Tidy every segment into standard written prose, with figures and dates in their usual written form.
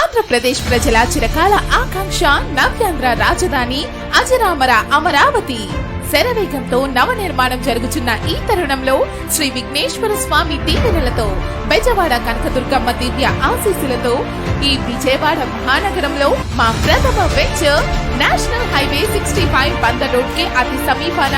ఆంధ్రప్రదేశ్ ప్రజల చిరకాల ఆకాంక్ష నవ్యాంధ్ర రాజధాని అజరామర అమరావతి శరవేగంతో నవ నిర్మాణం జరుగుతున్న ఈ తరుణంలో శ్రీ విఘ్నేశ్వర స్వామి దీవెనలతో బెజవాడ కనకదుర్గమ్మ దివ్య ఆశీస్సులతో ఈ విజయవాడ మహానగరంలో మా ప్రథమ వెంచర్ నేషనల్ హైవే 65 బంద రోడ్ కి అతి సమీపాన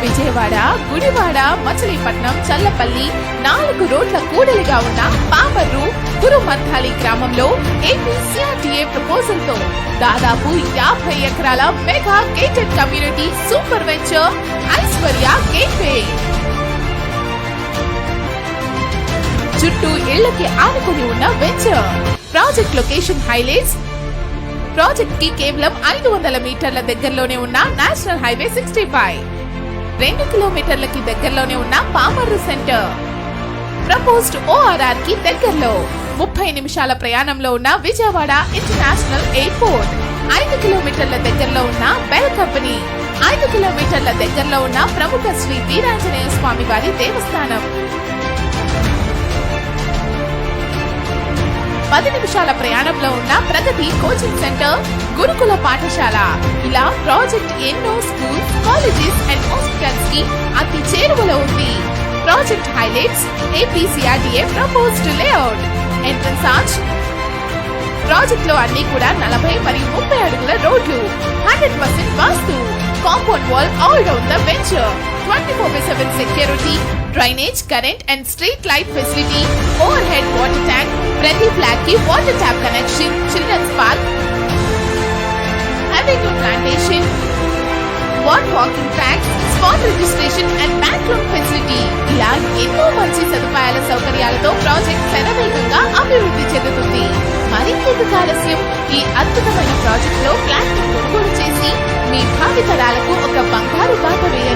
విజయవాడ, గుడివాడ, మచిలీపట్నం, చల్లపల్లి 4 రోడ్ల కూడలిగా ఉన్న పామర్రు కురుమర్థాలి గ్రామంలో ఏపీసీఆర్టీఏ ప్రపోజల్ తో దాదాపు 50 ఎకరాల mega gated community super venture Aishwarya gateway. చుట్టూ ఇళ్లకి ఆనుకుని ఉన్న venture project location highlights. Project కి కేవలం 500 మీటర్ల దగ్గరలోనే ఉన్న నేషనల్ హైవే 65, 2 కిలోమీటర్లకి దగ్గరలోనే ఉన్న పామర్రు సెంటర్, ప్రపోజ్డ్ ORR కి దగ్గరలో 30 నిమిషాల ప్రయాణంలో ఉన్న విజయవాడ ఇంటర్నేషనల్ ఎయిర్పోర్ట్, 5 కిలోమీటర్ల దగ్గరలో ఉన్న బెల్ కంపెనీ, 5 కిలోమీటర్ల దగ్గరలో ఉన్న ప్రముఖ శ్రీ వీరాంజనేయ స్వామి వారి దేవస్థానం, 10 నిమిషాల ప్రయాణంలో ఉన్న ప్రగతి కోచింగ్ సెంటర్, గురుకుల పాఠశాల. ఇలా ప్రాజెక్ట్ ఎన్నో స్కూల్స్, కాలేజెస్ అండ్ హాస్పిటల్స్ కి అతి చేరువలో ఉంది. Project highlights APCRTA proposed layout, entrance arch. Project లో అన్ని కూడా 40 మరియు 30 అడుగుల రోడ్లు, 100% vastu, compound wall all down the venture, 24/7 security, drainage, current and street light facility, overhead water tank, ప్రతి ఫ్లాట్ కి water tap connection, children's park, avenue plantation, walking track, spot registration and bank loan facility. ఇలా ఎన్నో మంచి సదుపాయాల సౌకర్యాలతో project శరవేగంగా అభివృద్ధి చెందుతుంది. మరింకెందుకు ఆలస్యం? ఈ అద్భుతమైన ప్రాజెక్ట్ లో ఫ్లాట్ ని కొనుగోలు చేసి మీ భావి తరాలకు ఒక బంగారు బాట వేయండి.